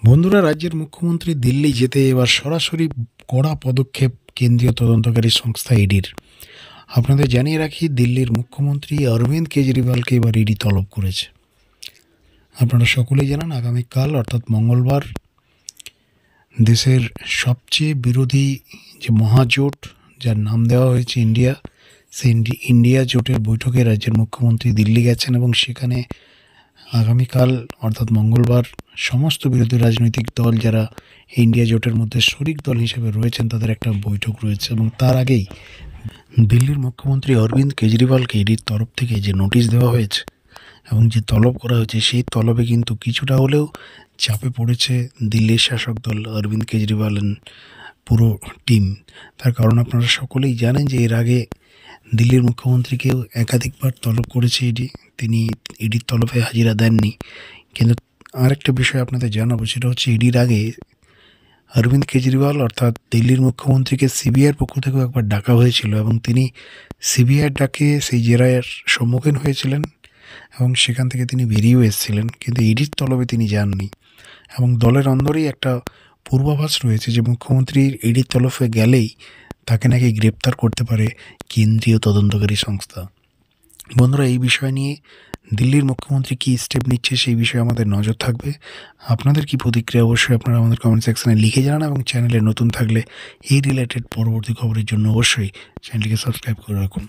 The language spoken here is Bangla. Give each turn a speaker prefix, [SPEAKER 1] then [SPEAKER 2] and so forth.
[SPEAKER 1] বন্ধুরা, রাজ্যের মুখ্যমন্ত্রী দিল্লি যেতে এবার সরাসরি কড়া পদক্ষেপ কেন্দ্রীয় তদন্তকারী সংস্থা ইডির। আপনাদের জানিয়ে রাখি, দিল্লির মুখ্যমন্ত্রী অরবিন্দ কেজরিওয়ালকে এবার ইডি তলব করেছে। আপনারা সকলেই জানান, আগামীকাল অর্থাৎ মঙ্গলবার দেশের সবচেয়ে বিরোধী যে মহাজোট, যার নাম দেওয়া হয়েছে ইন্ডিয়া, সেই ইন্ডিয়া জোটের বৈঠকে রাজ্যের মুখ্যমন্ত্রী দিল্লি গেছেন এবং সেখানে আগামীকাল অর্থাৎ মঙ্গলবার সমস্ত বিরোধী রাজনৈতিক দল যারা ইন্ডিয়া জোটের মধ্যে শরিক দল হিসেবে রয়েছেন তাদের একটা বৈঠক রয়েছে। এবং তার আগেই দিল্লির মুখ্যমন্ত্রী অরবিন্দ কেজরিওয়ালকে ইডির তরফ থেকে যে নোটিশ দেওয়া হয়েছে এবং যে তলব করা হয়েছে, সেই তলবে কিন্তু কিছুটা হলেও চাপে পড়েছে দিল্লির শাসক দল অরবিন্দ কেজরিওয়াল পুরো টিম। তার কারণ আপনারা সকলেই জানেন যে এর আগে দিল্লির মুখ্যমন্ত্রীকেও একাধিকবার তলব করেছে ইডি, তিনি ইডির তলবে হাজিরা দেননি। কিন্তু আরেকটা বিষয় আপনাদের জানাবো, সেটা হচ্ছে ইডির আগে অরবিন্দ কেজরিওয়াল অর্থাৎ দিল্লির মুখ্যমন্ত্রীকে সিবিআইয়ের পক্ষ থেকেও একবার ডাকা হয়েছিল এবং তিনি সিবিআইয়ের ডাকে সেই জেরার সম্মুখীন হয়েছিলেন এবং সেখান থেকে তিনি বেরিয়েও এসেছিলেন, কিন্তু ইডির তলবে তিনি যাননি। এবং দলের অন্দরেই একটা পূর্বাভাস রয়েছে যে মুখ্যমন্ত্রীর ইডির তলবে গেলেই তাকে নাকি গ্রেপ্তার করতে পারে কেন্দ্রীয় তদন্তকারী সংস্থা। বন্ধুরা, এই বিষয় নিয়ে দিল্লির মুখ্যমন্ত্রী কী স্টেপ নিচ্ছে সেই বিষয়ে আমাদের নজর থাকবে। আপনাদের কি প্রতিক্রিয়া অবশ্যই আপনারা আমাদের কমেন্ট সেকশনে লিখে জানান এবং চ্যানেলে নতুন থাকলে এই রিলেটেড পরবর্তী খবরের জন্য অবশ্যই চ্যানেলটিকে সাবস্ক্রাইব করে রাখুন।